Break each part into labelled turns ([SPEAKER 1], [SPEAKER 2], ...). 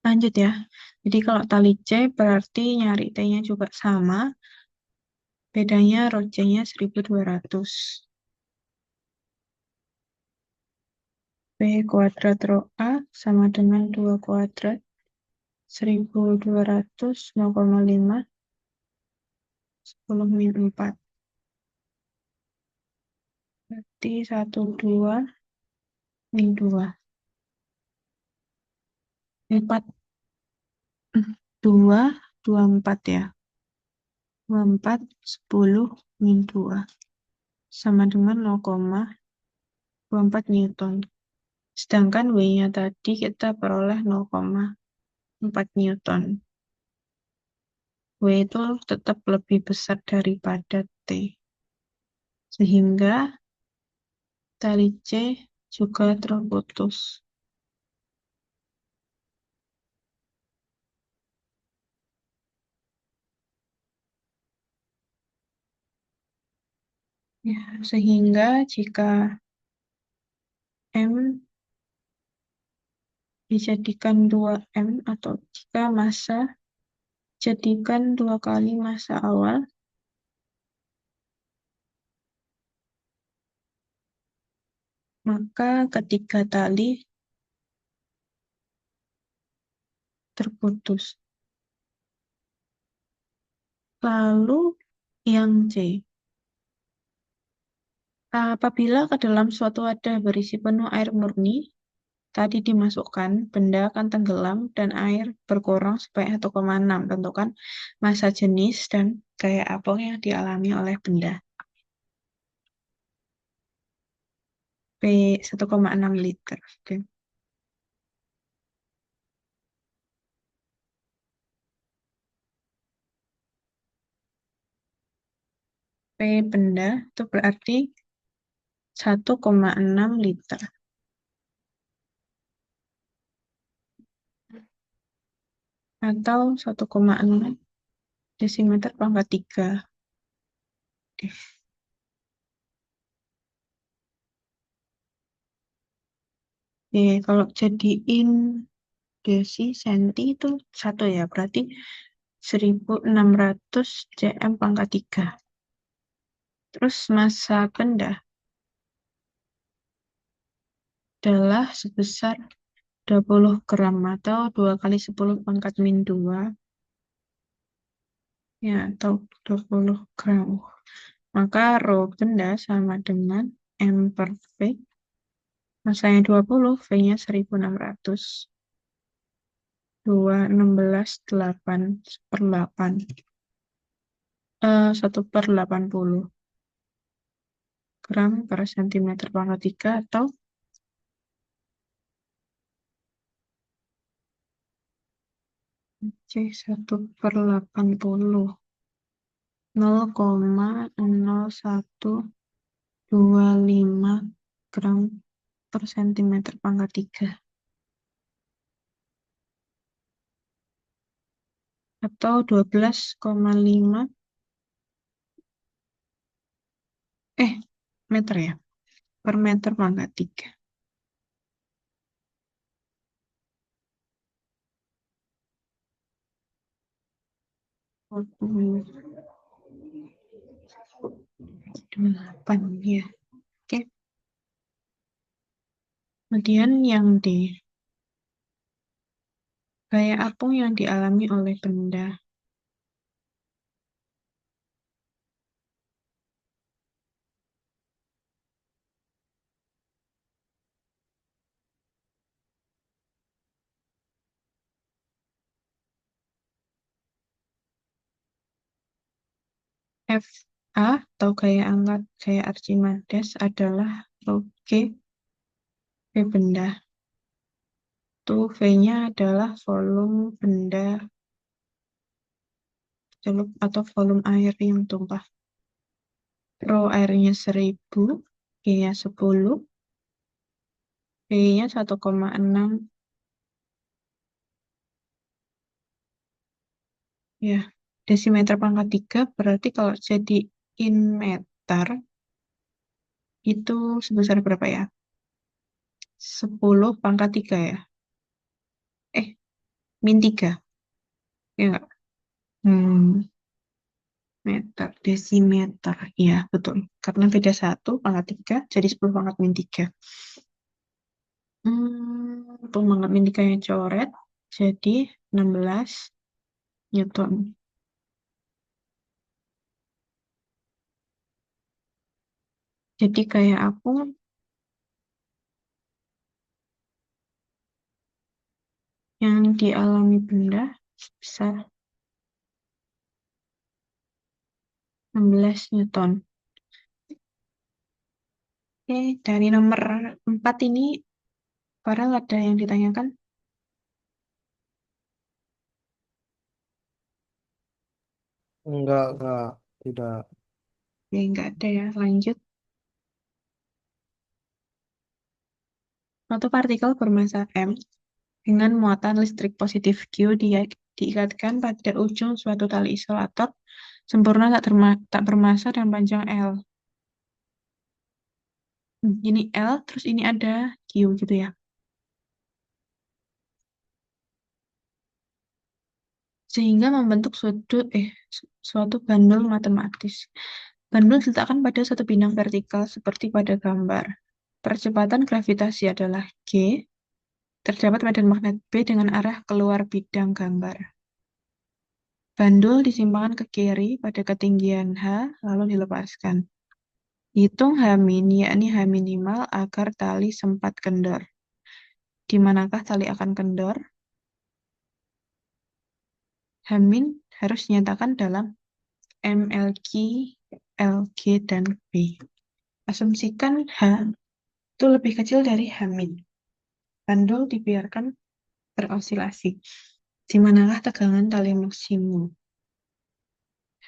[SPEAKER 1] Lanjut ya. Jadi kalau tali C berarti nyari T-nya juga sama. Bedanya rho C-nya 1200. P kuadrat rho A sama dengan 2 kuadrat 1200 0,5 10 min 4. Berarti 12 min 2. 4. 2, 24 ya. 24, 10 min 2. Sama dengan 0,24 Newton. Sedangkan W-nya tadi kita peroleh 0,4 Newton. W itu tetap lebih besar daripada T. Sehingga tali C juga terputus. Ya, sehingga jika M dijadikan 2M atau jika massa jadikan 2 kali massa awal, maka ketiga tali terputus. Lalu yang C. Apabila ke dalam suatu wadah berisi penuh air murni, tadi dimasukkan, benda akan tenggelam dan air berkurang sampai 1,6. Tentukan massa jenis dan gaya apung yang dialami oleh benda. P 1,6 liter. Oke. P benda itu berarti 1,6 liter. Atau 1,6 desimeter pangkat 3. Oke, kalau jadiin desi senti itu 1 ya, berarti 1600 cm pangkat 3. Terus massa benda adalah sebesar 20 gram atau 2 kali 10 pangkat min 2 ya, atau 20 gram. Maka rho benda sama dengan M per V. Massanya 20, V-nya 1600. 2, 16, 8 per 8. 1/80 gram per sentimeter pangkat 3 atau C 1/80. 0,0125 gram per sentimeter pangkat 3 atau 12,5 meter ya, per meter pangkat 3. Delapan ya. Oke. Kemudian yang D, gaya apung yang dialami oleh benda. FA atau gaya angkat gaya Archimedes adalah rho G V benda. Tuh V-nya adalah volume benda celup atau volume air yang tumpah. Rho airnya 1000, G-nya 10, V-nya 1,6 ya. Desimeter pangkat 3 berarti kalau jadi in meter itu sebesar berapa ya? 10 pangkat 3 ya? Eh, min 3. Ya nggak? Hmm, meter, desimeter. Iya, betul. Karena beda 1 pangkat 3, jadi 10 pangkat min 3. Pangkat min 3 yang coret, jadi 16 Newton. Jadi kayak aku yang dialami benda sebesar 16 Newton. Oke, dari nomor 4 ini, Farel ada yang ditanyakan?
[SPEAKER 2] Enggak, tidak.
[SPEAKER 1] Ya, nggak ada ya. Lanjut. Suatu partikel bermassa M dengan muatan listrik positif Q diikatkan pada ujung suatu tali isolator sempurna tak bermassa dan panjang L. Ini L, terus ini ada Q gitu ya. Sehingga membentuk suatu bandul matematis. Bandul diletakkan pada satu bidang vertikal seperti pada gambar. Percepatan gravitasi adalah G. Terdapat medan magnet B dengan arah keluar bidang gambar. Bandul disimpangkan ke kiri pada ketinggian H, lalu dilepaskan. Hitung H-min, yakni H minimal agar tali sempat kendor. Di manakah tali akan kendor? H-min harus dinyatakan dalam MLQ, LG, dan B. Asumsikan H itu lebih kecil dari H-min. Bandul dibiarkan berosilasi. Di manakah tegangan tali maksimum?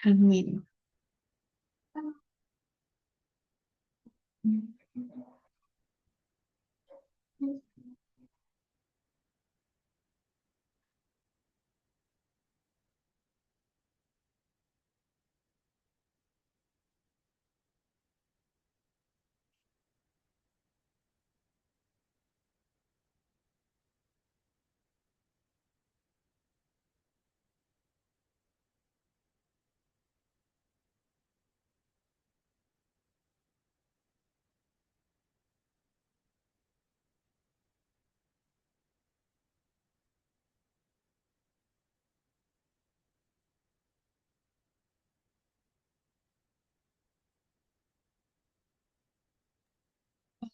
[SPEAKER 1] H-min.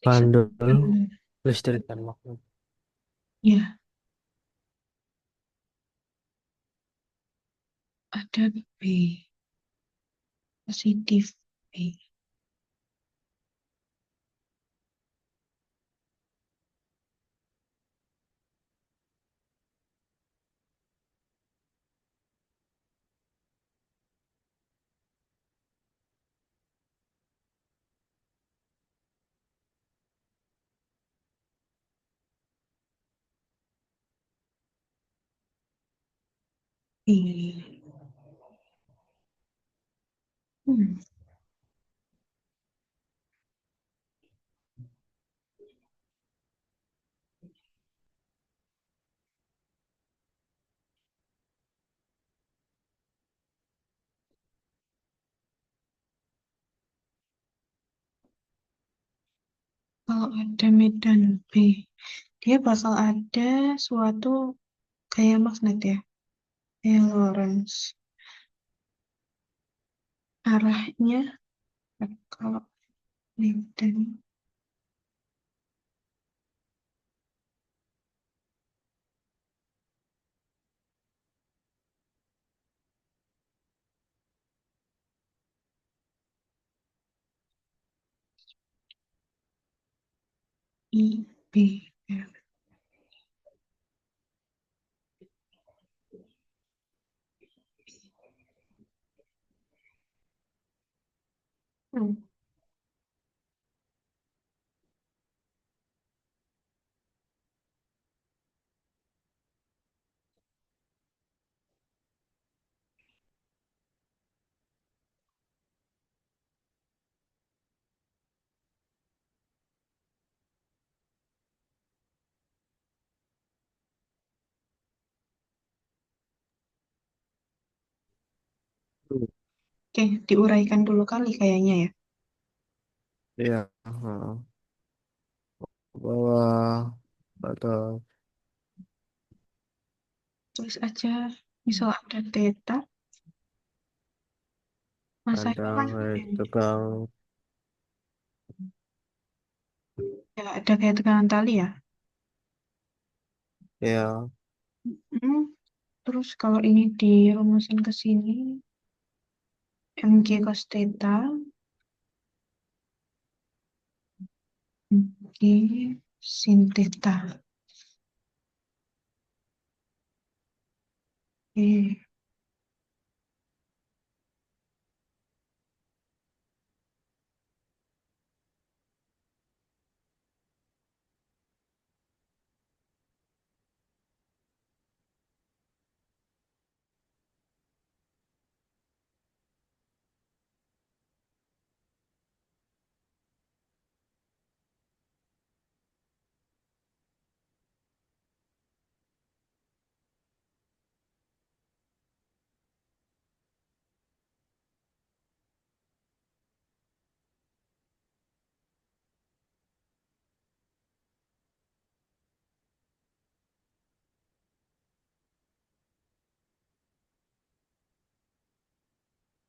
[SPEAKER 2] Bandul listrik dan magnet.
[SPEAKER 1] Ya, ada B, positif B. B. Hmm. Kalau ada medan B, dia bakal ada suatu kayak magnet ya, kayak Lorentz. Arahnya kalau medan I B F. Hmm. Oke, diuraikan dulu kali kayaknya ya.
[SPEAKER 2] Iya. Bahwa pada
[SPEAKER 1] Tulis aja, misal ada theta, masanya
[SPEAKER 2] ada
[SPEAKER 1] kan
[SPEAKER 2] tegang,
[SPEAKER 1] ya ada kayak tekanan tali ya.
[SPEAKER 2] ya
[SPEAKER 1] Hmm, terus kalau ini dirumusin ke sini, mg cos theta, mg sin theta. Oke.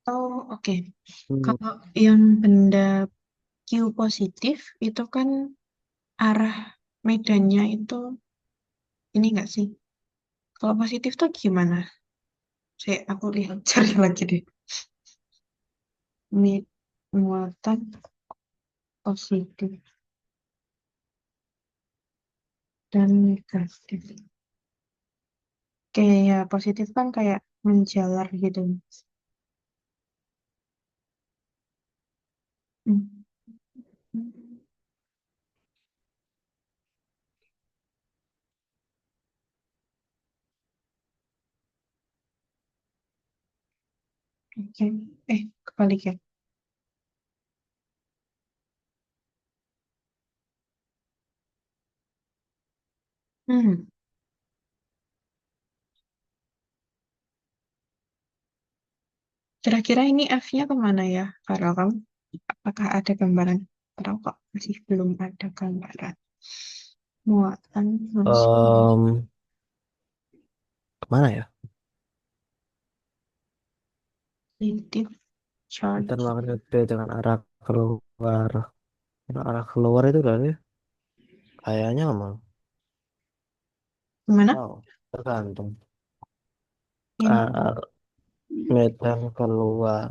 [SPEAKER 1] Oh, oke.
[SPEAKER 2] hmm,
[SPEAKER 1] Kalau yang benda Q positif itu kan arah medannya itu ini enggak sih? Kalau positif tuh gimana? Saya aku lihat cari lagi deh. Muatan positif dan negatif. Kayak ya positif kan kayak menjalar gitu. Hmm. Oke. Kebalik ya. Hmm. Kira-kira ini F-nya kemana ya, Karel? Kamu apakah ada gambaran? Atau kok masih belum ada gambaran? Muatan langsung
[SPEAKER 2] em, kemana ya?
[SPEAKER 1] positif
[SPEAKER 2] Ntar
[SPEAKER 1] charge.
[SPEAKER 2] magnet B dengan arah keluar. Karena arah keluar itu dari kayaknya emang
[SPEAKER 1] Gimana?
[SPEAKER 2] tahu tergantung.
[SPEAKER 1] Ini.
[SPEAKER 2] Medan keluar.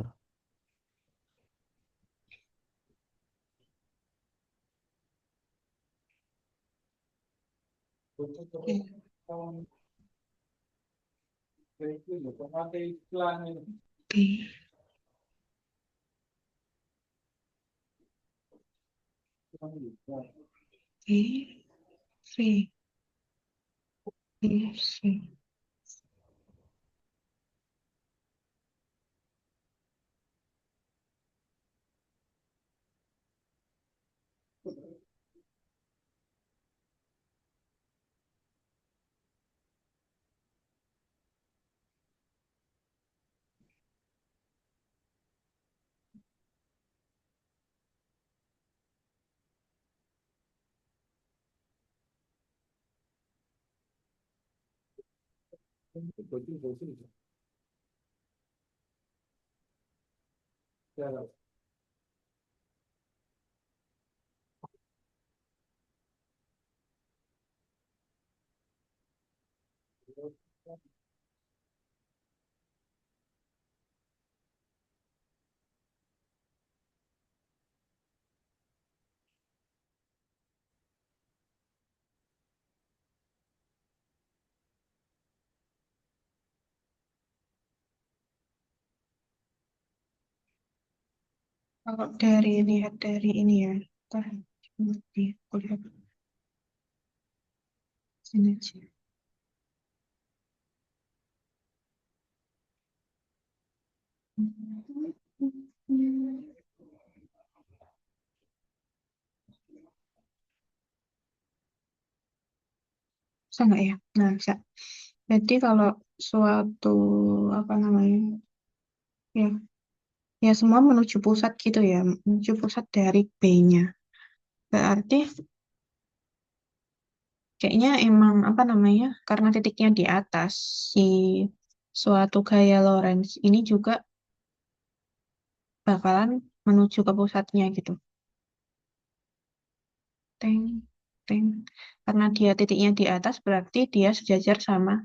[SPEAKER 1] Oke. Oke. Oke. C. B. C. Kalau dari lihat dari ini ya, ntar nanti aku lihat sini aja. Bisa nggak ya? Nah, bisa. Jadi kalau suatu apa namanya? Ya, Ya, semua menuju pusat gitu ya, menuju pusat dari B-nya. Berarti kayaknya emang apa namanya, karena titiknya di atas, si suatu gaya Lorentz ini juga bakalan menuju ke pusatnya gitu. Teng, teng. Karena dia titiknya di atas, berarti dia sejajar sama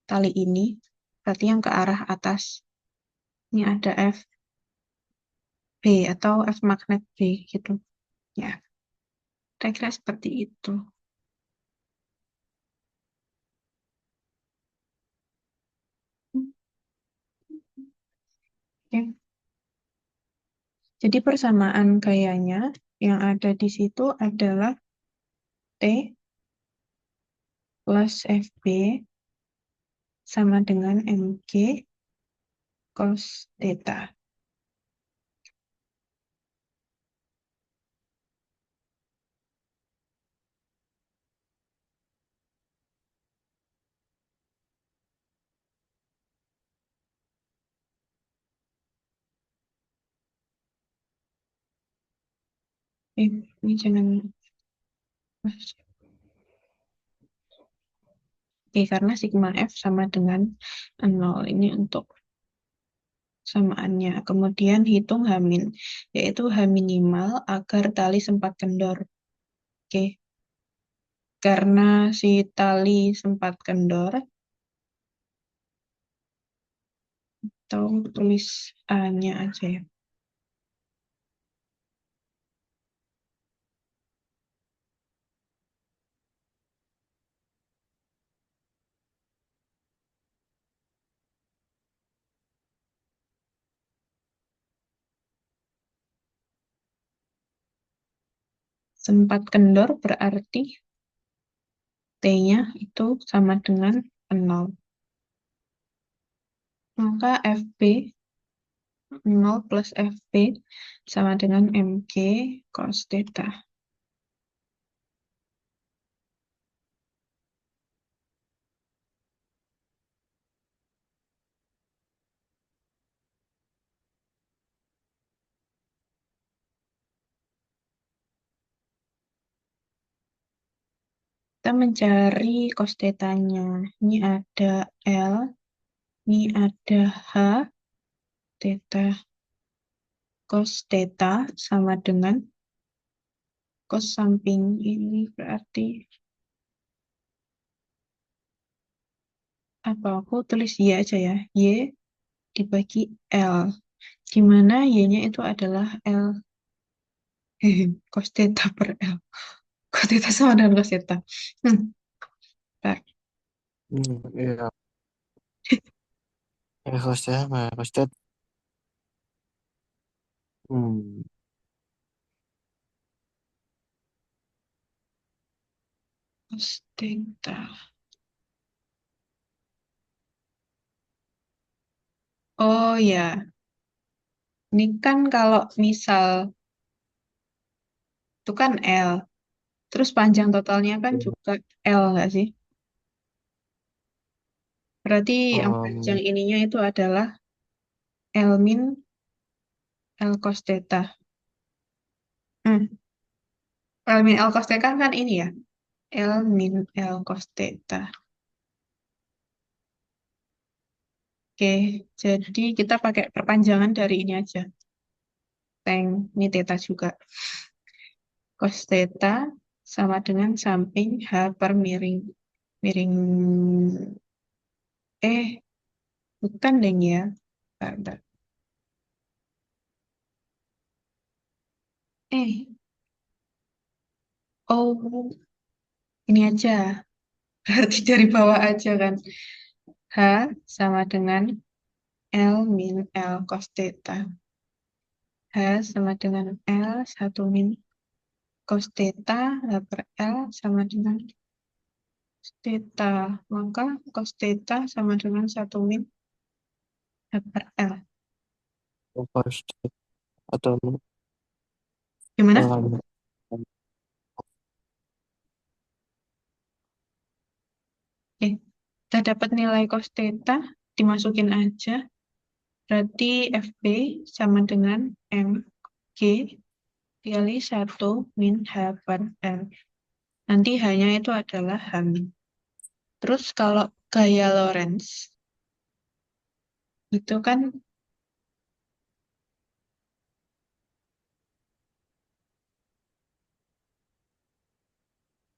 [SPEAKER 1] tali ini. Berarti yang ke arah atas. Ini ada F B atau F magnet B gitu. Ya, kira-kira seperti itu. Oke. Jadi persamaan gayanya yang ada di situ adalah T plus FB sama dengan MG cos theta. Ini jangan. Oke, karena sigma F sama dengan 0. Ini untuk samaannya. Kemudian hitung H-min, yaitu H minimal agar tali sempat kendor. Oke, karena si tali sempat kendor, atau tulis A-nya aja ya. Sempat kendor berarti T-nya itu sama dengan 0. Maka FB 0 plus FB sama dengan MG cos theta. Kita mencari cos theta-nya. Ini ada L, ini ada H, theta. Cos theta sama dengan cos samping ini berarti apa? Aku tulis Y aja ya. Y dibagi L. Di mana Y-nya itu adalah L. Cos theta per L. Cos theta sama dengan cos theta. Hmm, bentar.
[SPEAKER 2] Iya. Ya, hostnya apa? Hostnya, hmm.
[SPEAKER 1] Cos theta. Oh ya, ini kan kalau misal itu kan L. Terus panjang totalnya kan juga L nggak sih? Berarti yang panjang
[SPEAKER 2] Um,
[SPEAKER 1] ininya itu adalah L min L cos theta. Hmm. L min L cos theta kan ini ya. L min L cos theta. Oke, jadi kita pakai perpanjangan dari ini aja. Teng, ini theta juga. Cos theta sama dengan samping H per miring. Miring, bukan deng ya. Bentar, bentar. Eh, oh, ini aja. Berarti dari bawah aja kan. H sama dengan L min L cos theta. H sama dengan L 1 min cos theta. H per L sama dengan cos theta. Maka cos theta sama dengan 1 min H per L.
[SPEAKER 2] hostnya atau
[SPEAKER 1] Gimana?
[SPEAKER 2] L.
[SPEAKER 1] Kita dapat nilai cos theta. Dimasukin aja. Berarti FB sama dengan MG dikali 1 min H per L. Nanti hanya itu adalah H min. Terus kalau gaya Lorentz, itu kan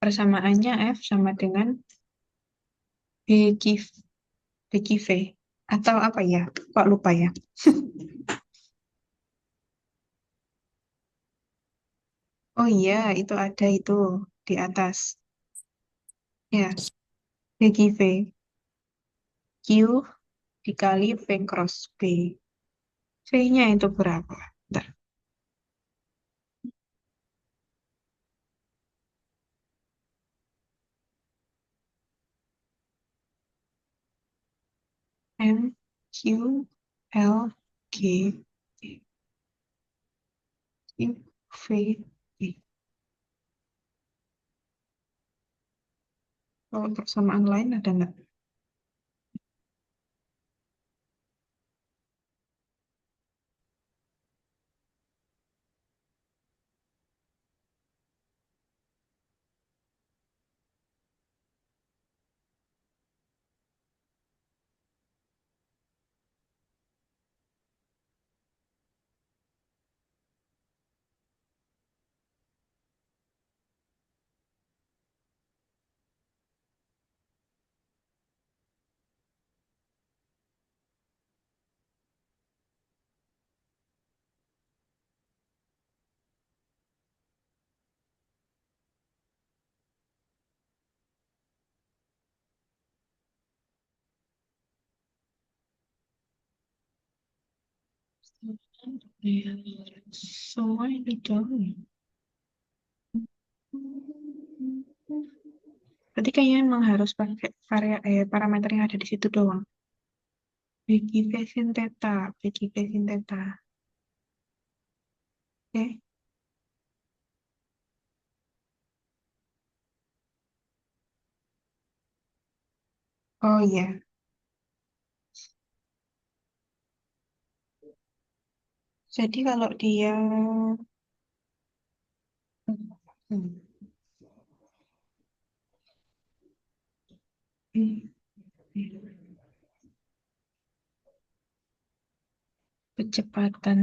[SPEAKER 1] persamaannya F sama dengan BQ, BQV. Atau apa ya? Kok lupa ya? Oh iya, itu ada itu di atas. Ya, BQV. Q dikali V cross B. V-nya itu berapa? Bentar. M, Q, L, G, Q, V, G. Kalau persamaan lain ada nggak? Ya, semua itu dong. Berarti kayaknya emang harus pakai parameter yang ada di situ doang. Bagi V sin theta, bagi V sin theta. Oke. Oh iya. Jadi kalau dia hmm, hmm, kecepatan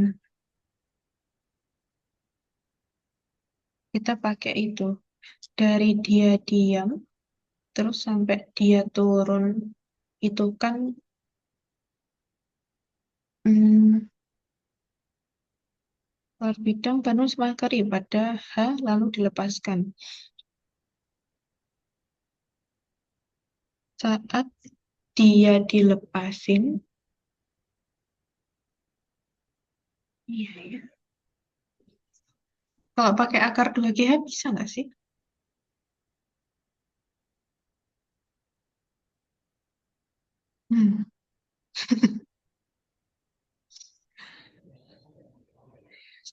[SPEAKER 1] kita pakai itu dari dia diam terus sampai dia turun itu kan hmm, keluar bidang penuh semakeri pada H lalu dilepaskan. Saat dia dilepasin, iya ya. Kalau pakai akar 2GH bisa nggak sih? Hmm.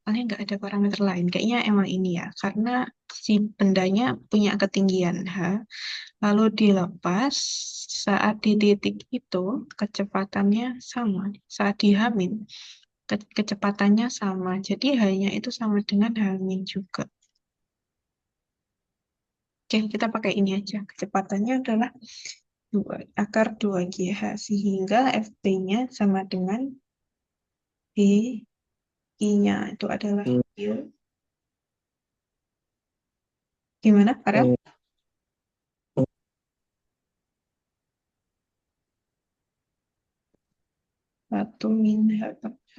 [SPEAKER 1] Soalnya nggak ada parameter lain. Kayaknya emang ini ya, karena si bendanya punya ketinggian H, lalu dilepas saat di titik itu kecepatannya sama. Saat dihamin, kecepatannya sama. Jadi hanya itu sama dengan hamin juga. Oke, kita pakai ini aja. Kecepatannya adalah 2, akar 2GH, sehingga FP-nya sama dengan B, I-nya itu adalah
[SPEAKER 2] Hmm,
[SPEAKER 1] Q. Gimana, Farel?
[SPEAKER 2] hmm,
[SPEAKER 1] 1 min H per H.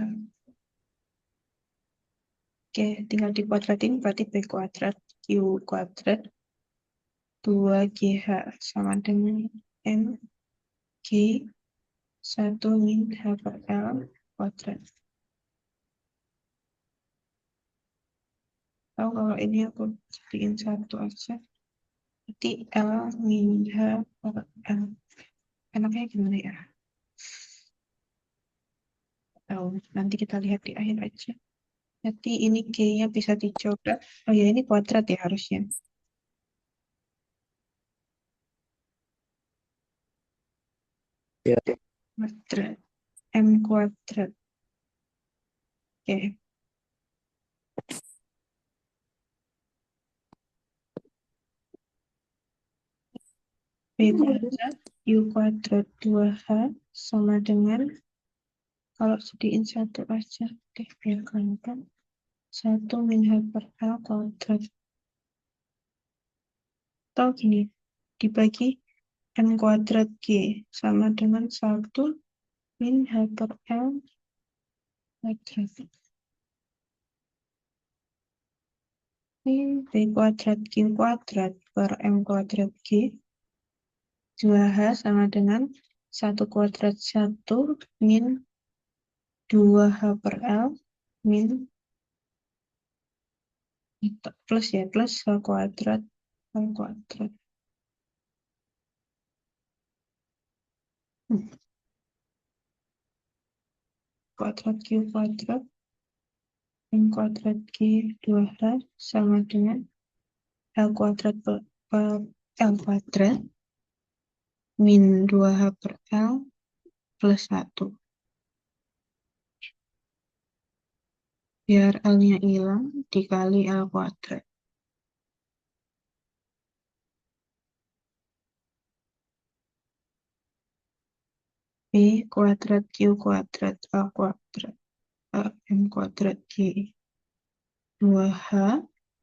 [SPEAKER 1] Oke, tinggal dikuadratin, berarti B kuadrat Q kuadrat 2GH sama dengan M G 1 min H per L kuadrat. Tahu kalau ini aku jadiin satu aja. Berarti L min H per L. Enaknya gimana ya? Tahu, nanti kita lihat di akhir aja. Jadi ini G-nya bisa dicoba. Oh ya, ini kuadrat ya harusnya.
[SPEAKER 2] ya.
[SPEAKER 1] Kuadrat. M kuadrat. Oke. B kuadrat U kuadrat 2H sama dengan, kalau jadiin satu aja deh biar gampang, 1 min H per L kuadrat. Atau gini, dibagi M kuadrat G sama dengan 1 min H per L kuadrat. Ini B kuadrat Q kuadrat per M kuadrat G, 2H sama dengan 1 kuadrat 1 min 2H per L min plus ya, plus H kuadrat L kuadrat. Kuadrat Q kuadrat M kuadrat G 2H sama dengan L kuadrat per L kuadrat min 2H per L plus 1. Biar L-nya hilang, dikali L kuadrat. B kuadrat Q kuadrat L kuadrat M kuadrat G 2H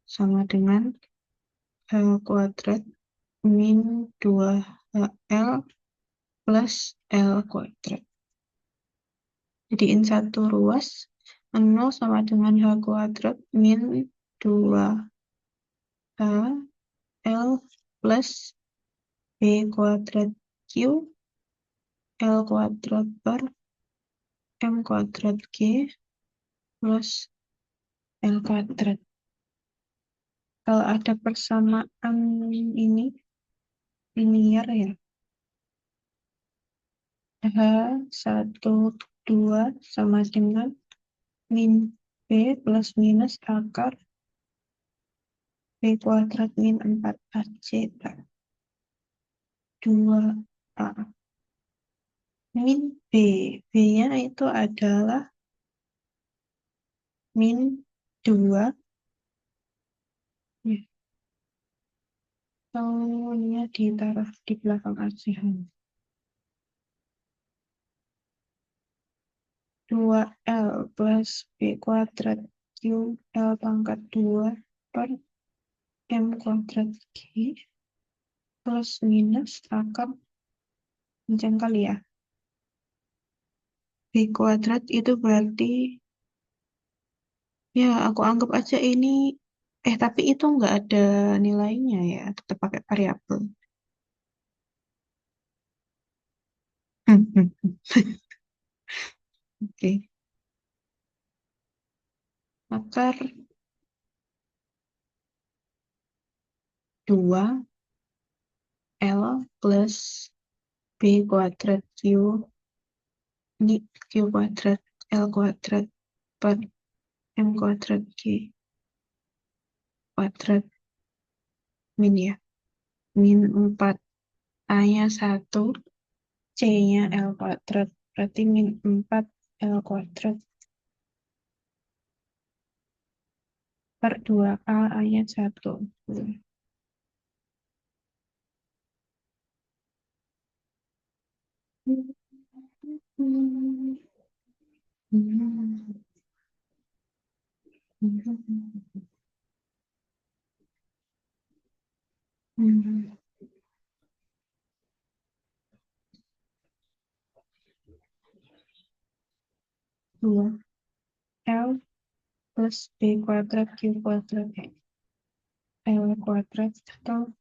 [SPEAKER 1] sama dengan L kuadrat min 2HL plus L kuadrat. Jadiin satu ruas, 0 sama dengan H kuadrat min 2H L plus B kuadrat Q L kuadrat per M kuadrat G plus L kuadrat. Kalau ada persamaan ini linear ya, H1,2 sama dengan min B plus minus akar B kuadrat min 4AC 2A min B. B-nya itu adalah min 2. Ya, soalnya ditaruh di belakang aja. 2L plus B kuadrat Q L pangkat 2 per M kuadrat G plus minus akar kencang kali ya. B kuadrat itu berarti, ya aku anggap aja ini, tapi itu nggak ada nilainya ya, tetap pakai variabel. Oke. Akar 2 L plus B kuadrat Q, ini Q kuadrat L kuadrat per M kuadrat G kuadrat min ya, min 4 A-nya 1, C-nya L kuadrat, berarti min 4 L kuadrat per 2A A-nya 1. Dua L plus B kuadrat Q kuadrat L kuadrat atau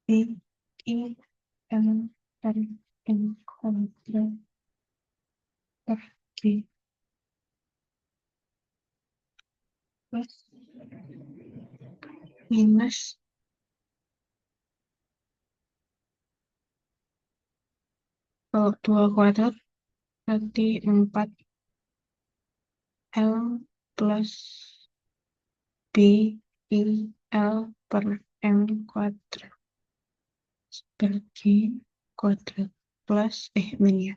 [SPEAKER 1] B I L per M kuadrat per G plus minus kalau 2 kuadrat berarti 4 L plus B I L per M kuadrat bagi kuadrat plus, min ya,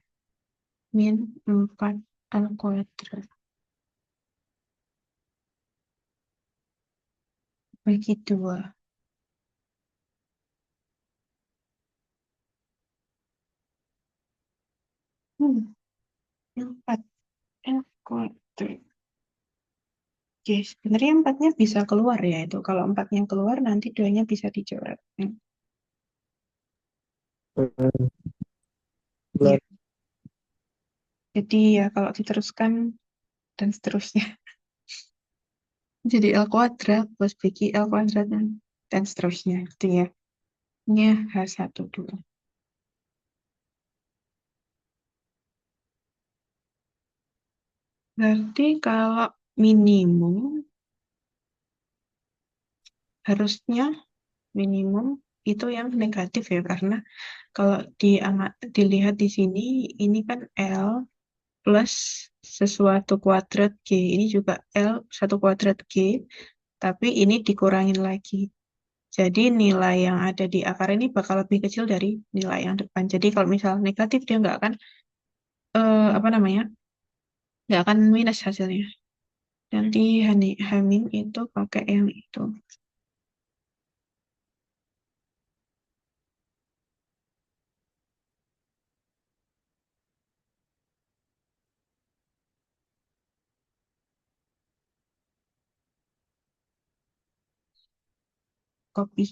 [SPEAKER 1] min 4 L kuadrat bagi 2. Hmm, 4 L kuadrat. Oke, sebenarnya empatnya bisa keluar ya itu. Kalau empatnya keluar, nanti duanya bisa dicoret.
[SPEAKER 2] Hmm,
[SPEAKER 1] Iya,
[SPEAKER 2] bulan.
[SPEAKER 1] jadi ya kalau diteruskan dan seterusnya. Jadi L kuadrat plus bagi L kuadrat dan seterusnya. Gitu ya. Ini H1 dulu. Berarti kalau minimum, harusnya minimum itu yang negatif ya. Karena kalau dilihat di sini, ini kan L plus sesuatu kuadrat G. Ini juga L satu kuadrat G, tapi ini dikurangin lagi. Jadi nilai yang ada di akar ini bakal lebih kecil dari nilai yang depan. Jadi kalau misal negatif dia nggak akan apa namanya, nggak akan minus hasilnya. Nanti Hamin itu pakai yang itu, copy.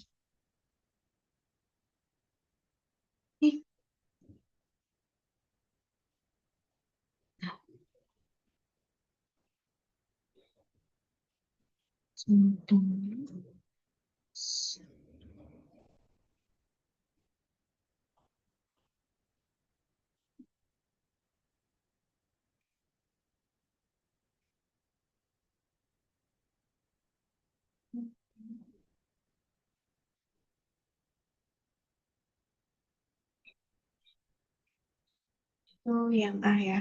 [SPEAKER 1] Ih, untung. Itu yang A ya.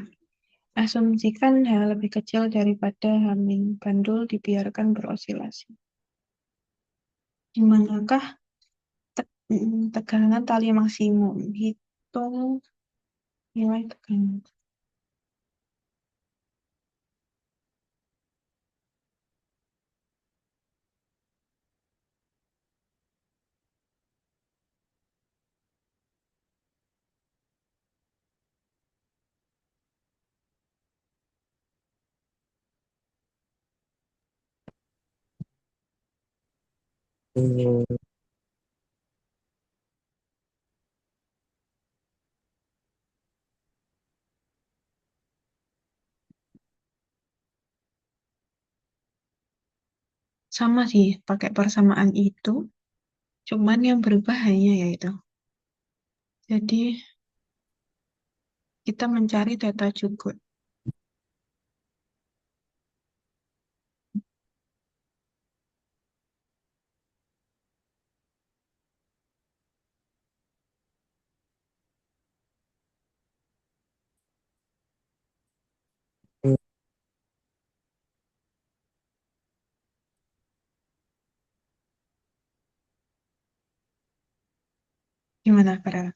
[SPEAKER 1] Asumsikan H lebih kecil daripada Hamin. Bandul dibiarkan berosilasi. Dimanakah tegangan tali maksimum? Hitung nilai tegangan.
[SPEAKER 2] Hmm,
[SPEAKER 1] Sama sih, pakai persamaan itu. Cuman yang berubah hanya yaitu. Jadi kita mencari data juga.
[SPEAKER 2] hmm,
[SPEAKER 1] Gimana, Farel?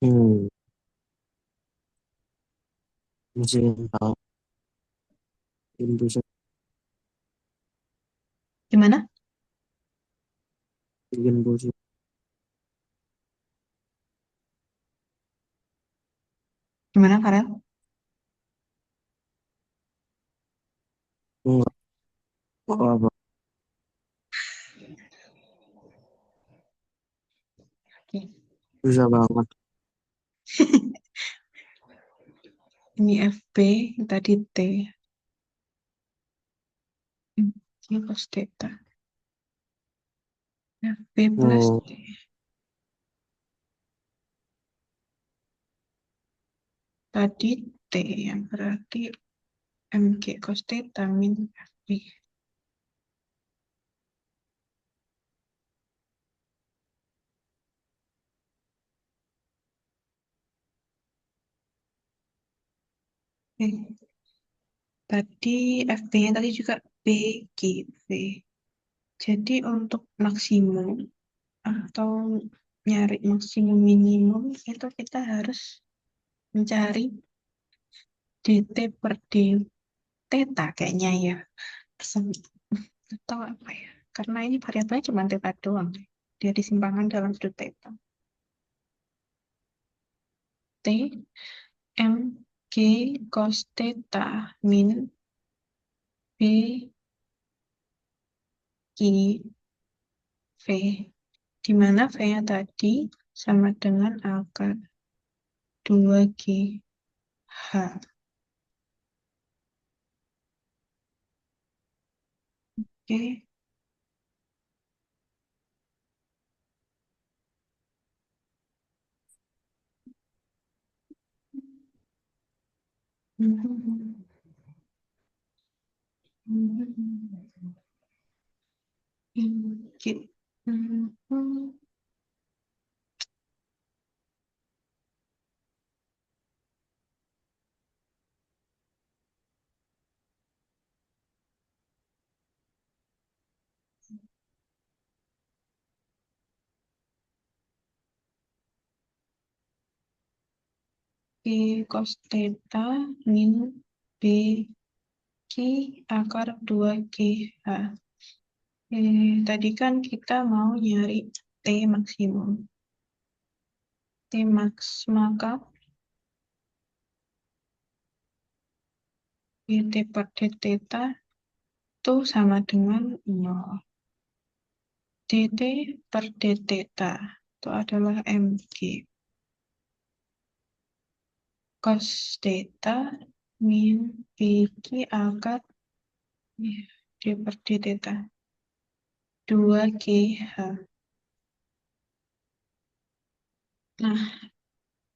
[SPEAKER 2] hmm. Masih ingin tahu infus
[SPEAKER 1] Gimana?
[SPEAKER 2] infus
[SPEAKER 1] Gimana, Farel?
[SPEAKER 2] Enggak, apa
[SPEAKER 1] Oke.
[SPEAKER 2] susah banget.
[SPEAKER 1] Ini FB, tadi T. Ini cos theta. FB plus
[SPEAKER 2] Oh,
[SPEAKER 1] T. Tadi T, yang berarti MG cos theta min FB. Oke. Tadi FB-nya tadi juga BG, V. Jadi untuk maksimum atau nyari maksimum minimum itu kita harus mencari dt per d theta kayaknya ya. Atau apa ya? Karena ini variabelnya cuma theta doang. Dia disimpangan dalam sudut theta. T M G cos theta min B Q V. Di mana V-nya tadi sama dengan akar 2G H. Oke. Oke. B cos theta min B Q akar 2G H. Tadi kan kita mau nyari T maksimum. T max, maka dt per d theta itu sama dengan 0. dt per d theta itu adalah mg cos theta min bq akar d per d theta 2gh. Nah,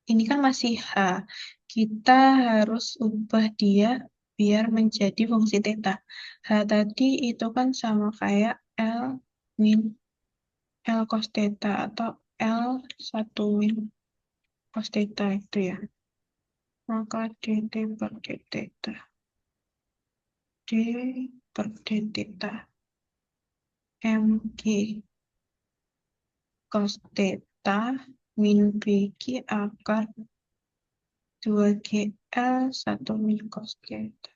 [SPEAKER 1] ini kan masih H. Kita harus ubah dia biar menjadi fungsi theta. H tadi itu kan sama kayak L min L cos theta atau L 1 min cos theta itu ya. Maka dt per d theta. D per d theta. Mg cos theta min bq akar 2gl 1 min cos theta.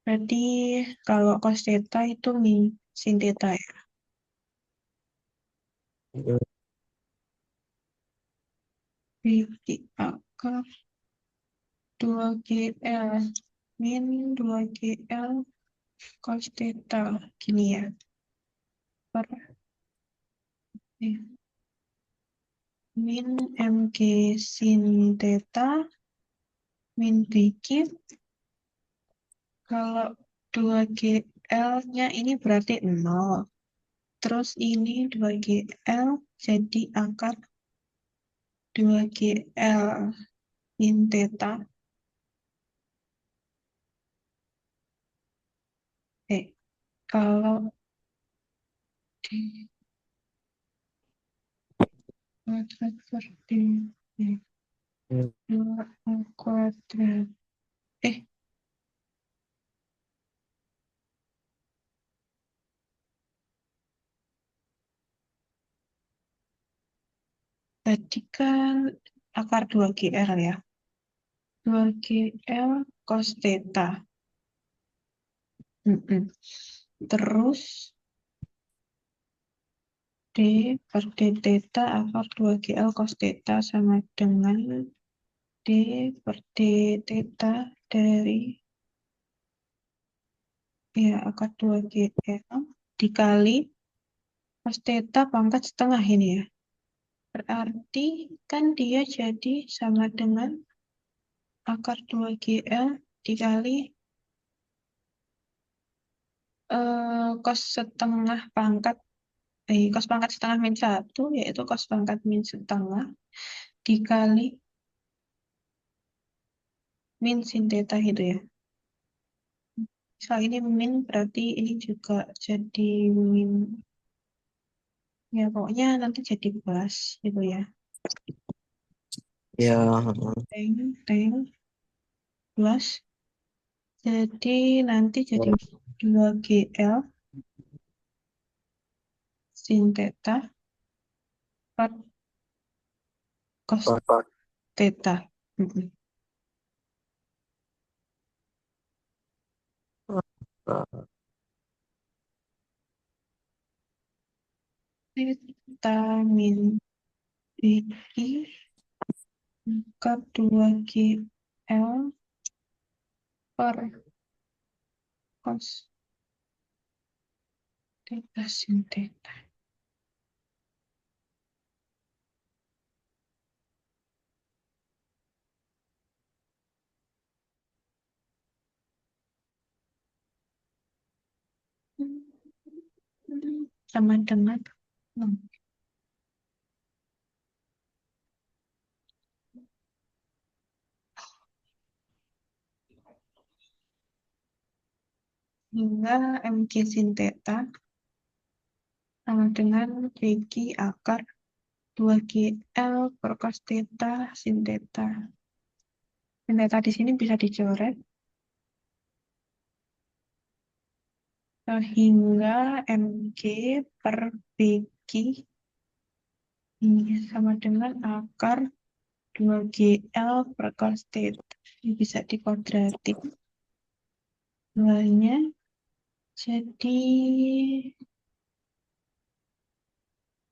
[SPEAKER 1] Berarti kalau cos theta itu min sin theta ya.
[SPEAKER 2] ya,
[SPEAKER 1] Bq akar 2gl min 2gl cos theta. Gini ya. Per min mg sin theta min bq. Kalau 2gl-nya ini berarti 0. Terus ini 2gl jadi akar 2gl min theta. Kalau kuadrat per D.
[SPEAKER 2] Ya,
[SPEAKER 1] 2A kuadrat. Eh, tadi kan akar 2GL ya. 2GL cos theta. Mm-mm. Terus D per D theta akar 2GL cos theta sama dengan D per D theta dari ya akar 2GL dikali cos theta pangkat setengah ini ya. Berarti kan dia jadi sama dengan akar 2GL dikali cos setengah pangkat cos pangkat setengah min 1 yaitu cos pangkat min setengah dikali min sin theta gitu ya. Misal ini min berarti ini juga jadi min. Ya pokoknya nanti jadi plus gitu ya.
[SPEAKER 2] ya,
[SPEAKER 1] Teng plus. Jadi nanti jadi 2GL sin theta per cos theta. Mm-mm. Theta min BI ke 2GL per cos theta sin theta. Sama dengan hingga MG sin theta sama dengan BG akar 2GL per cos theta sin theta. Sin theta di sini bisa dicoret sehingga MG per BG ini sama dengan akar 2GL per cos theta. Ini bisa dikuadratik. Duanya jadi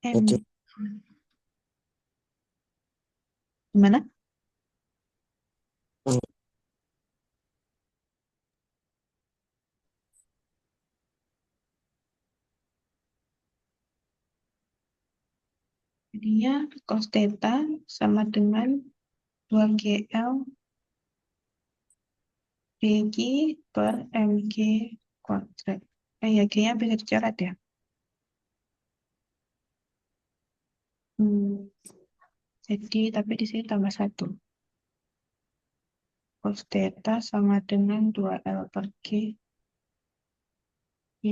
[SPEAKER 2] jadi,
[SPEAKER 1] M. Gimana?
[SPEAKER 2] hmm,
[SPEAKER 1] Jadinya cos theta sama dengan 2GL BG per MG kuadrat. Ya, G-nya bisa dicoret ya. Hmm, jadi, tapi di sini tambah 1. Cos theta sama dengan 2L per G, G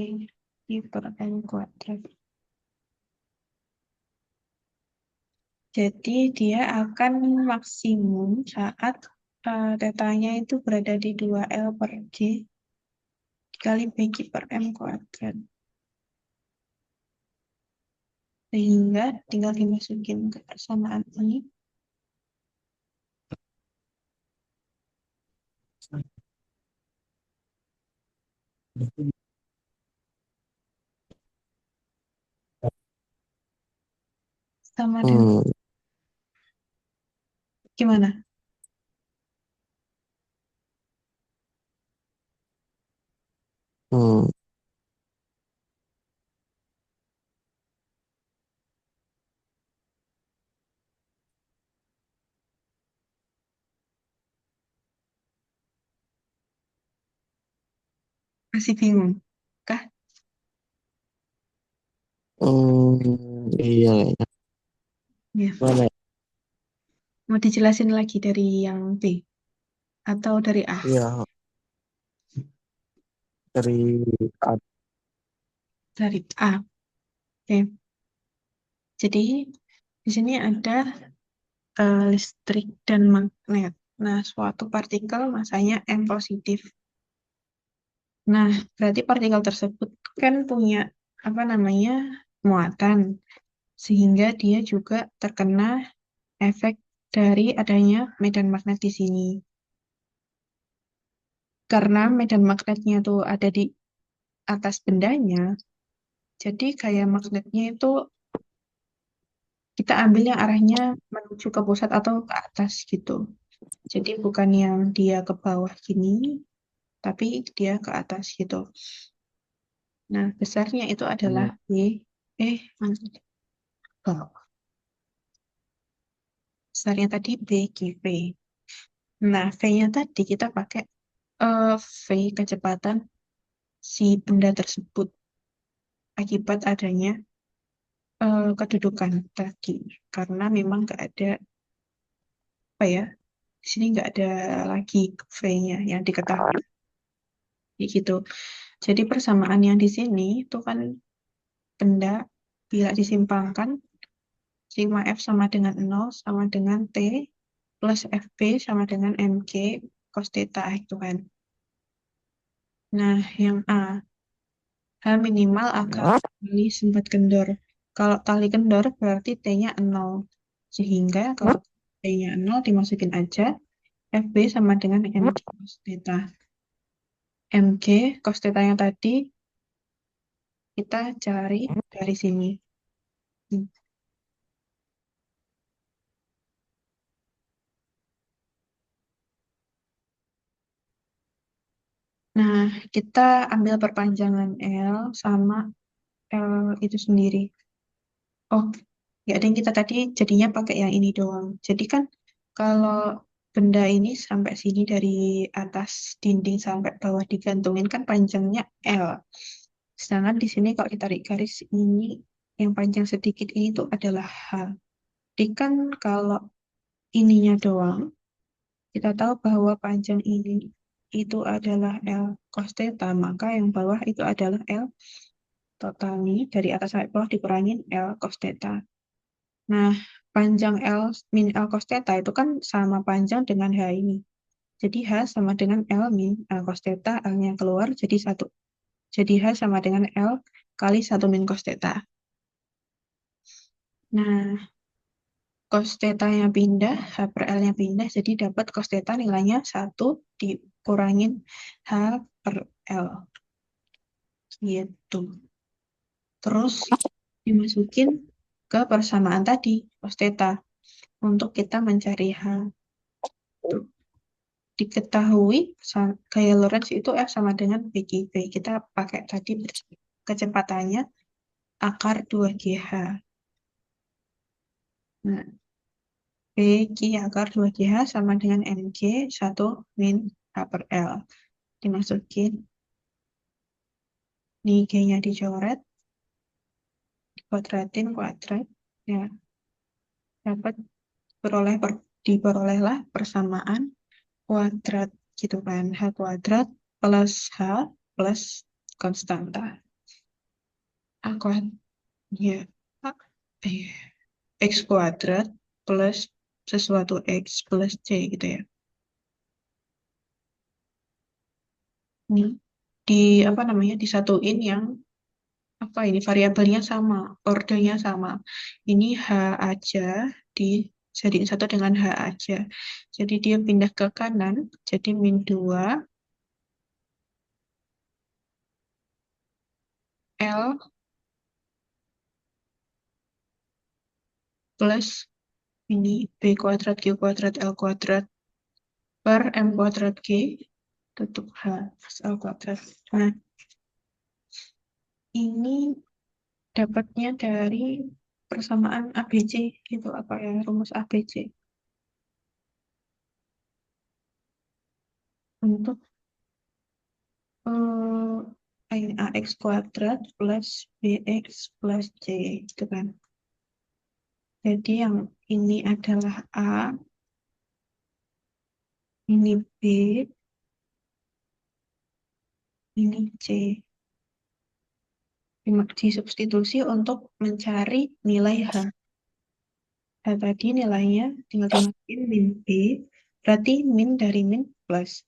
[SPEAKER 1] per M kuadrat. Jadi, dia akan maksimum saat tetanya itu berada di 2L per G dikali BG per M kuadrat. Sehingga tinggal dimasukin ke persamaan ini. Sama dengan
[SPEAKER 2] hmm,
[SPEAKER 1] gimana?
[SPEAKER 2] hmm.
[SPEAKER 1] Masih bingung? Kah?
[SPEAKER 2] Iya kayaknya.
[SPEAKER 1] Ya.
[SPEAKER 2] Mana ya?
[SPEAKER 1] Mau dijelasin lagi dari yang B atau dari A?
[SPEAKER 2] Iya, dari A.
[SPEAKER 1] Dari A. Oke. Jadi Di sini ada listrik dan magnet. Nah, suatu partikel masanya M positif. Nah, berarti partikel tersebut kan punya apa namanya muatan, sehingga dia juga terkena efek dari adanya medan magnet di sini. Karena medan magnetnya tuh ada di atas bendanya, jadi kayak magnetnya itu kita ambilnya arahnya menuju ke pusat atau ke atas gitu. Jadi bukan yang dia ke bawah gini, tapi dia ke atas gitu. Nah, besarnya itu adalah
[SPEAKER 2] Hmm.
[SPEAKER 1] V. Mana? Oh, besarnya tadi B V. Nah, V-nya tadi kita pakai V kecepatan si benda tersebut akibat adanya kedudukan tadi. Karena memang nggak ada apa ya, di sini nggak ada lagi V-nya yang diketahui gitu. Jadi persamaan yang di sini itu kan benda bila disimpangkan sigma F sama dengan 0 sama dengan T plus FB sama dengan MG cos theta itu kan. Nah, yang A, H minimal akar kali sempat kendor. Kalau tali kendor berarti T-nya 0. Sehingga kalau T-nya 0 dimasukin aja, FB sama dengan MG cos theta. MG cos theta yang tadi kita cari dari sini. Nah, kita ambil perpanjangan L sama L itu sendiri. Oh, ya ada yang kita tadi jadinya pakai yang ini doang. Jadi kan kalau benda ini sampai sini dari atas dinding sampai bawah digantungin kan panjangnya L. Sedangkan di sini kalau ditarik garis ini yang panjang sedikit ini tuh adalah H. Jadi kan kalau ininya doang, kita tahu bahwa panjang ini itu adalah L cos theta, maka yang bawah itu adalah L total nih dari atas sampai bawah dikurangin L cos theta. Nah, panjang L min L cos theta itu kan sama panjang dengan H ini. Jadi H sama dengan L min L cos theta, L-nya keluar jadi 1. Jadi H sama dengan L kali 1 min cos theta. Nah, cos theta-nya pindah, H per L-nya pindah, jadi dapat cos theta nilainya 1 dikurangin H per L. Gitu. Terus dimasukin ke persamaan tadi, cos theta, untuk kita mencari H. Tuh. Diketahui gaya Lorentz itu F sama dengan PGV. Kita pakai tadi kecepatannya akar 2GH. Nah, PG akar 2GH sama dengan MG 1 min H per L. Dimasukin, nih G-nya dicoret, dikuadratin kuadrat, ya dapat diperolehlah persamaan kuadrat gitu kan. H kuadrat plus H plus konstanta. A kuadrat, ya. Eh, X kuadrat plus sesuatu X plus C gitu ya. Ini di apa namanya disatuin yang apa ini variabelnya sama, ordernya sama. Ini H aja dijadiin satu dengan H aja. Jadi dia pindah ke kanan, jadi min 2 L plus ini B kuadrat Q kuadrat L kuadrat per M kuadrat G tutup H plus L kuadrat. Nah, ini dapatnya dari persamaan ABC gitu apa ya rumus ABC untuk ini AX kuadrat plus BX plus C gitu kan. Jadi yang ini adalah A, ini B, ini C. Disubstitusi untuk mencari nilai H. Nah, tadi nilainya tinggal dimasukin min B, berarti min dari min plus.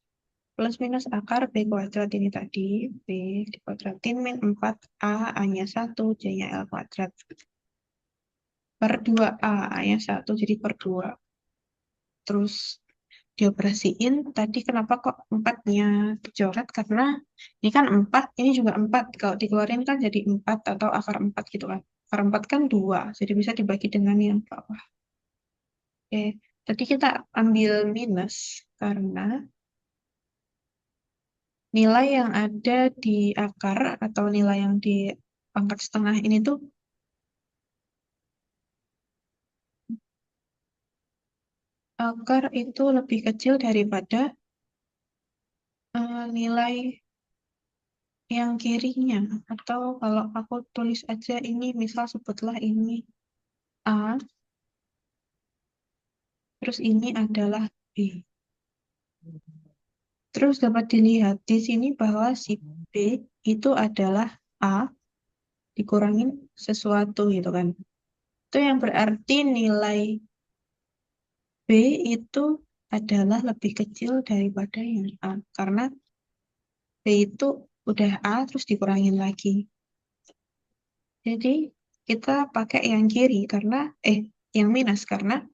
[SPEAKER 1] Plus minus akar B kuadrat ini tadi, B dikuadratin min 4A, A-nya 1, J-nya L kuadrat. Per 2A, A-nya 1, jadi per 2. Terus dioperasiin, tadi kenapa kok 4-nya dicoret? Karena ini kan 4, ini juga 4. Kalau dikeluarin kan jadi 4 atau akar 4 gitu kan. Akar 4 kan 2, jadi bisa dibagi dengan yang bawah. Oke, tadi kita ambil minus karena nilai yang ada di akar atau nilai yang di pangkat setengah ini tuh akar itu lebih kecil daripada nilai yang kirinya. Atau kalau aku tulis aja ini, misal sebutlah ini A, terus ini adalah B. Terus dapat dilihat di sini bahwa si B itu adalah A dikurangin sesuatu gitu kan. Itu yang berarti nilai B itu adalah lebih kecil daripada yang A. Karena B itu udah A terus dikurangin lagi. Jadi kita pakai yang kiri karena, yang minus karena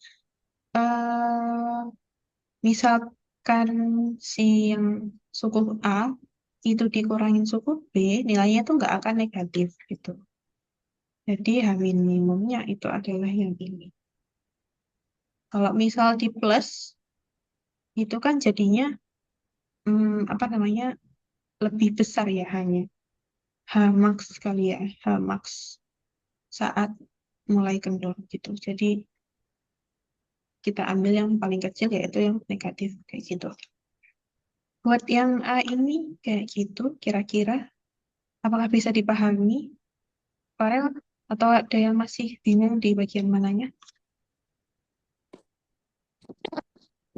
[SPEAKER 1] eh misalkan si yang suku A itu dikurangin suku B, nilainya tuh nggak akan negatif gitu. Jadi H minimumnya itu adalah yang ini. Kalau misal di plus, itu kan jadinya apa namanya lebih besar ya hanya H max kali ya, H max saat mulai kendor gitu. Jadi kita ambil yang paling kecil yaitu yang negatif kayak gitu. Buat yang A ini kayak gitu, kira-kira apakah bisa dipahami, Farel? Atau ada yang masih bingung di bagian mananya?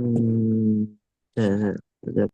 [SPEAKER 2] Hmm, ya, ya,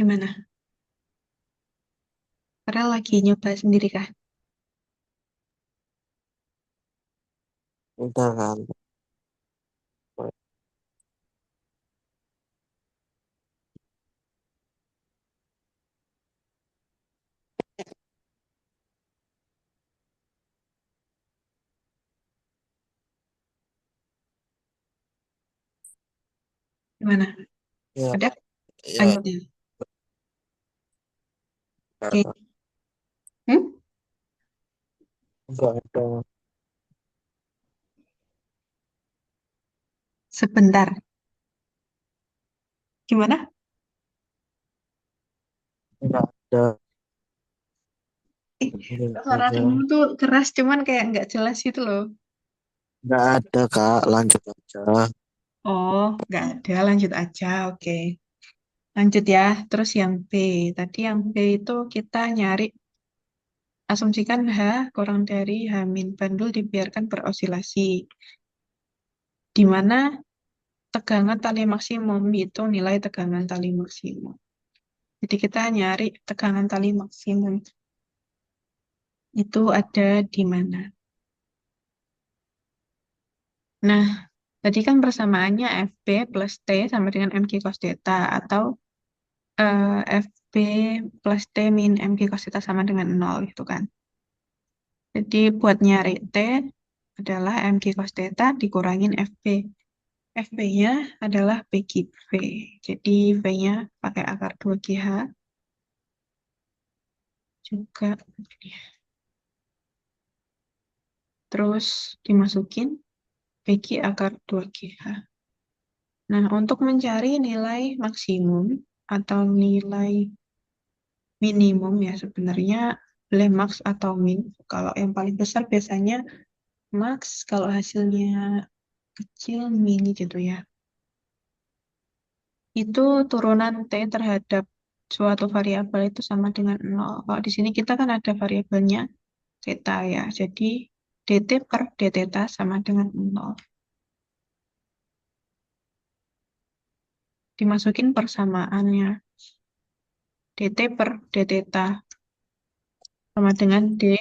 [SPEAKER 1] Gimana? Farel lagi nyoba sendiri kah?
[SPEAKER 2] udah kan.
[SPEAKER 1] Gimana?
[SPEAKER 2] Ya,
[SPEAKER 1] Ada
[SPEAKER 2] ya,
[SPEAKER 1] lanjutnya? Oke.
[SPEAKER 2] karena
[SPEAKER 1] Hmm?
[SPEAKER 2] enggak ada,
[SPEAKER 1] Sebentar. Gimana?
[SPEAKER 2] enggak ada,
[SPEAKER 1] Eh,
[SPEAKER 2] ini
[SPEAKER 1] suara
[SPEAKER 2] aja.
[SPEAKER 1] kamu tuh keras, cuman kayak nggak jelas gitu loh.
[SPEAKER 2] Enggak ada, Kak. Lanjut aja.
[SPEAKER 1] Oh, nggak ada. Lanjut aja. Oke. Lanjut ya, terus yang B. Tadi yang B itu kita nyari, asumsikan H kurang dari H min. Pendul dibiarkan berosilasi. Di mana tegangan tali maksimum itu nilai tegangan tali maksimum. Jadi kita nyari tegangan tali maksimum. Itu ada di mana? Nah, tadi kan persamaannya FB plus T sama dengan MG cos theta atau FB plus T min MG cos theta sama dengan 0 gitu kan. Jadi buat nyari T adalah MG cos theta dikurangin FB. FB-nya adalah bagi V. Jadi V-nya pakai akar 2GH juga. Terus dimasukin bagi akar 2GH. Nah, untuk mencari nilai maksimum atau nilai minimum ya sebenarnya boleh max atau min. Kalau yang paling besar biasanya max, kalau hasilnya kecil min gitu ya. Itu turunan T terhadap suatu variabel itu sama dengan 0. Kalau di sini kita kan ada variabelnya theta ya. Jadi dt per d theta sama dengan 0. Dimasukin persamaannya. dt per d theta sama dengan d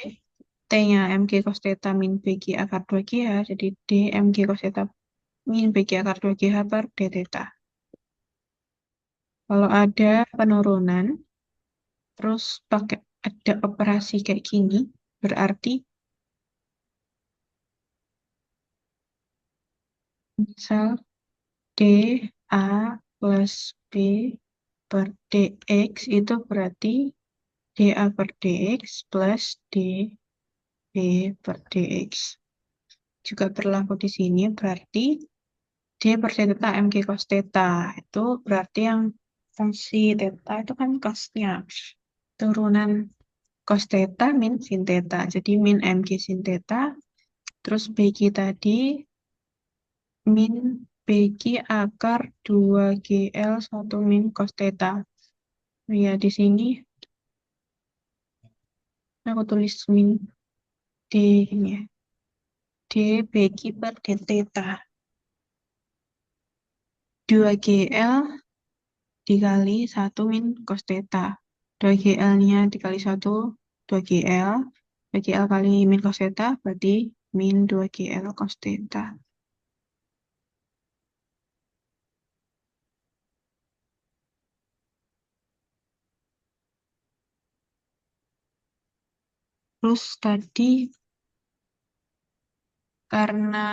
[SPEAKER 1] T-nya mg cos theta min bg akar 2GH. Jadi d mg cos theta min bg akar 2GH per d theta. Kalau ada penurunan, terus pakai ada operasi kayak gini, berarti misal dA plus B per dx itu berarti dA per dx plus dB per dx. Juga berlaku di sini, berarti D per theta mg cos theta. Itu berarti yang fungsi theta itu kan cosnya. Turunan cos theta min sin theta. Jadi min mg sin theta. Terus BG tadi min BG akar 2GL 1 min cos theta. Ya, di sini aku tulis min D ini ya. D BG per D theta. 2GL dikali 1 min cos theta. 2GL-nya dikali 1, 2GL. 2GL kali min cos theta berarti min 2GL cos theta. Terus tadi karena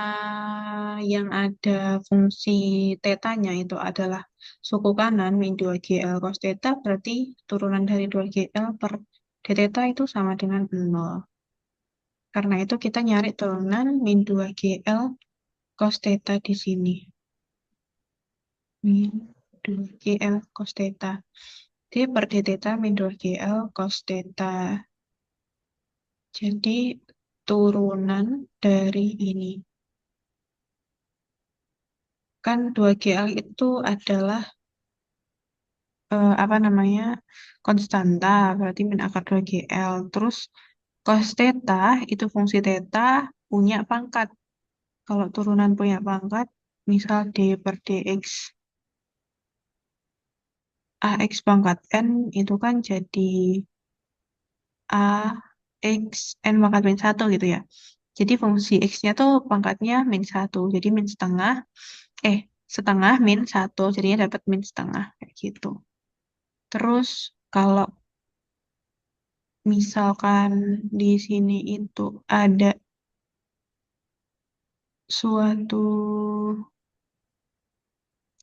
[SPEAKER 1] yang ada fungsi tetanya itu adalah suku kanan min 2GL cos theta berarti turunan dari 2GL per d theta itu sama dengan 0. Karena itu kita nyari turunan min 2GL cos theta di sini. Min 2GL cos theta. D per d theta min 2GL cos theta. Jadi turunan dari ini. Kan 2GL itu adalah apa namanya konstanta berarti min akar 2GL terus cos theta itu fungsi theta punya pangkat kalau turunan punya pangkat misal d per dx ax pangkat n itu kan jadi ax n pangkat min 1 gitu ya jadi fungsi x-nya tuh pangkatnya min 1 jadi min setengah setengah min 1 jadinya dapat min setengah kayak gitu terus kalau misalkan di sini itu ada suatu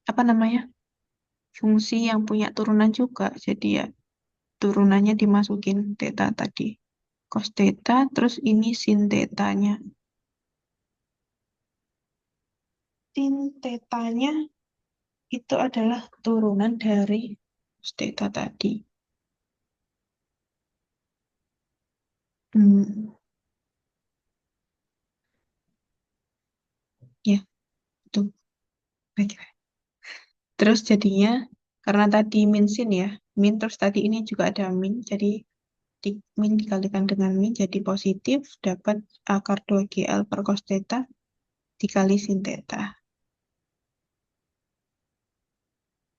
[SPEAKER 1] apa namanya fungsi yang punya turunan juga, jadi ya turunannya dimasukin theta tadi, cos theta, terus ini sin thetanya, sin thetanya itu adalah turunan dari cos theta tadi. Hmm, ya, itu. Baik. Terus jadinya Karena tadi min sin ya, min terus tadi ini juga ada min, jadi min dikalikan dengan min jadi positif, dapat akar 2GL per cos theta dikali sin theta.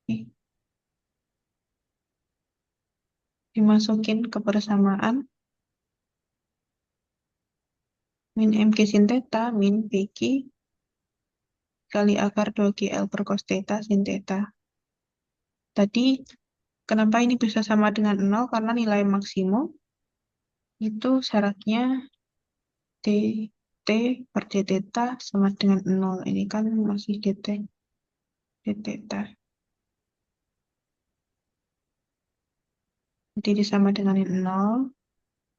[SPEAKER 1] Oke. Dimasukin ke persamaan min mg sin theta min pg kali akar 2GL per cos theta sin theta. Tadi kenapa ini bisa sama dengan 0? Karena nilai maksimum itu syaratnya d t per d theta sama dengan 0. Ini kan masih dt d theta. Jadi disama dengan 0.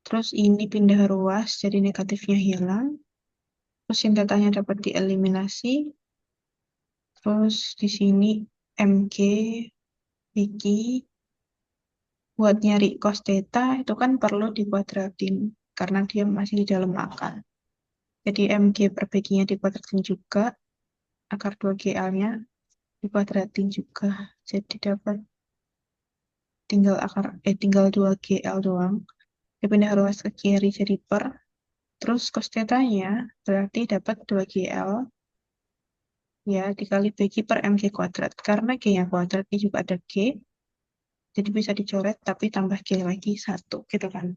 [SPEAKER 1] Terus ini pindah ruas, jadi negatifnya hilang. Terus sin tetanya dapat dieliminasi. Terus di sini mg PQ buat nyari cos theta itu kan perlu dikuadratin karena dia masih di dalam akar. Jadi mg per PQ-nya dikuadratin juga, akar 2GL-nya dikuadratin juga. Jadi dapat tinggal 2GL doang. Dia pindah ruas ke kiri jadi per. Terus cos theta-nya berarti dapat 2GL ya dikali PQ per mg kuadrat. Karena g-nya kuadrat, ini juga ada g. Jadi bisa dicoret tapi tambah g lagi 1 gitu kan.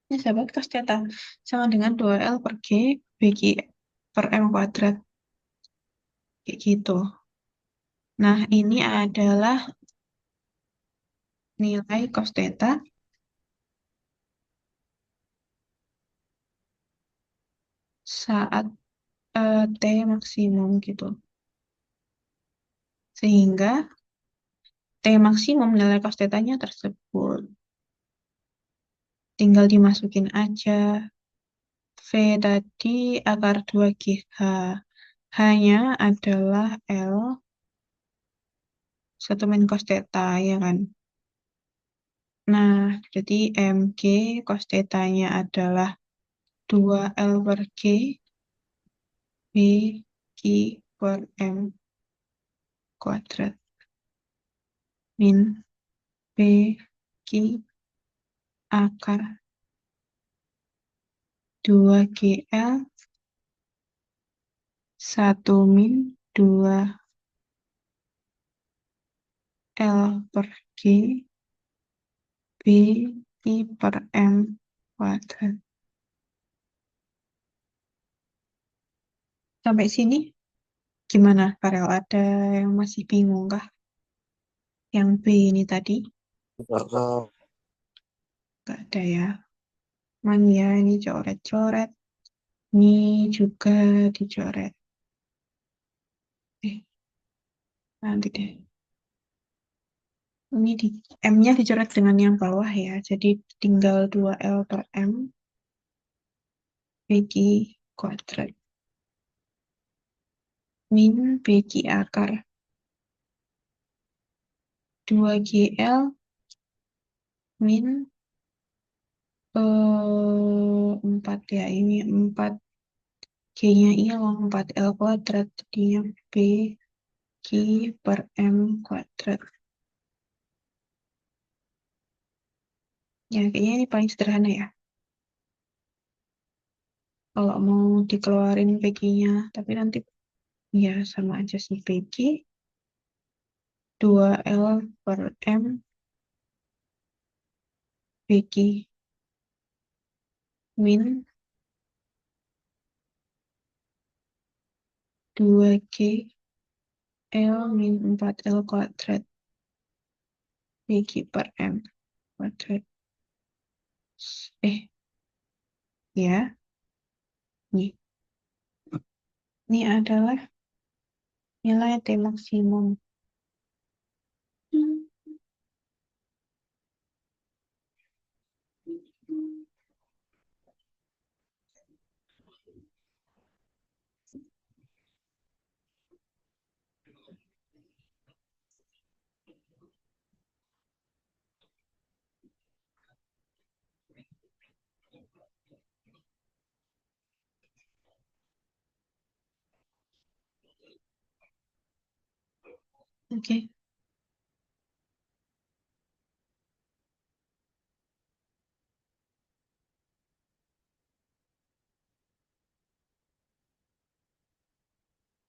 [SPEAKER 1] Ini sahabat cos theta sama dengan 2L per G bagi per M kuadrat. Kayak gitu. Nah, ini adalah nilai cos theta saat T maksimum gitu. Sehingga T maksimum nilai cos theta-nya tersebut. Tinggal dimasukin aja. V tadi akar 2GH. H-nya adalah L 1 min cos theta, ya kan? Nah, jadi MG cos theta-nya adalah 2L per G B Q per M kuadrat min B Q akar 2GL 1 min 2L per G B Q per M kuadrat. Sampai sini gimana, Farel? Ada yang masih bingung kah? Yang B ini tadi?
[SPEAKER 2] Kalau
[SPEAKER 1] Gak ada ya. Man ya, ini coret-coret. Ini juga dicoret. Eh, nanti deh. Ini M-nya dicoret dengan yang bawah ya. Jadi tinggal 2L per M bagi kuadrat. Min bagi akar 2GL min 4 ya. Ini 4 G-nya hilang 4L kuadrat. Jadinya B Q per M kuadrat. Ya kayaknya ini paling sederhana ya. Kalau mau dikeluarin PG-nya. Tapi nanti ya sama aja sih PG 2L per M PG min 2G L min 4L kuadrat PG per M kuadrat. Ya, nih. Ini adalah nilai T maksimum. Oke.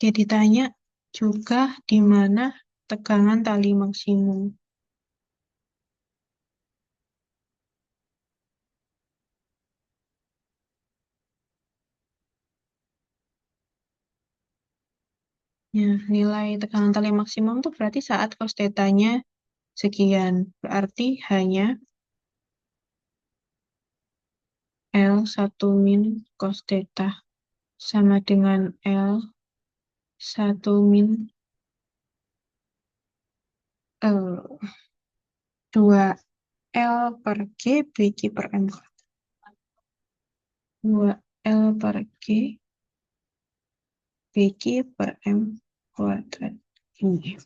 [SPEAKER 1] Dia ditanya juga di mana tegangan tali maksimum. Ya, nilai tekanan tali maksimum itu berarti saat cos θ-nya sekian. Berarti hanya L1 min cos θ sama dengan L1 min 2L/G Bq per M. 2L/G Bq per M kuadrat. Ini.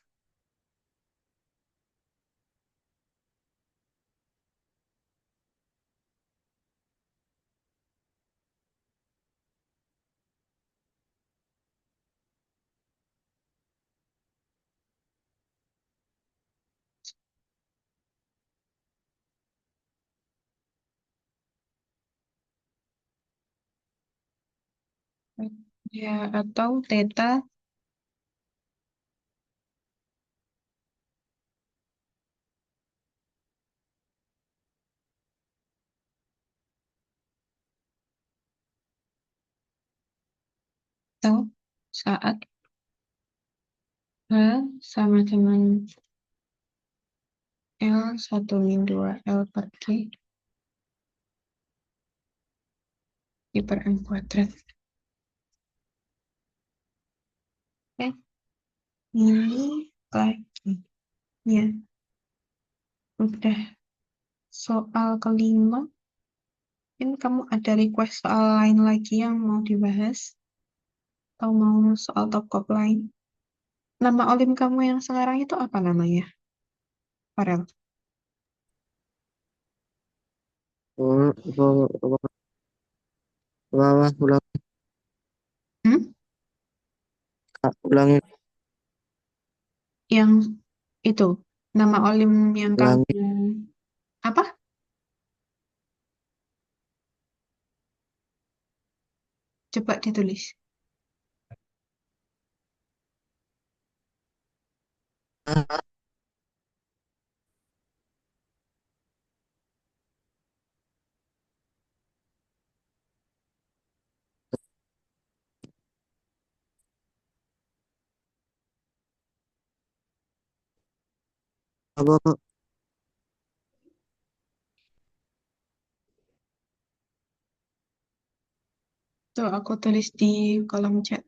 [SPEAKER 1] Ya, atau θ atau saat H sama dengan L1 min 2L/G I per M kuadrat. Oke, ini lagi. Ya, udah soal kelima. Mungkin kamu ada request soal lain lagi yang mau dibahas? Atau mau soal top lain? Nama olim kamu yang sekarang itu apa namanya, Farel?
[SPEAKER 2] Oh, ulang,
[SPEAKER 1] Hmm?
[SPEAKER 2] Kak, ulangin,
[SPEAKER 1] Yang itu, nama olim yang kamu
[SPEAKER 2] ulangin.
[SPEAKER 1] apa? Coba ditulis.
[SPEAKER 2] Apa,
[SPEAKER 1] Tuh, aku tulis di kolom chat.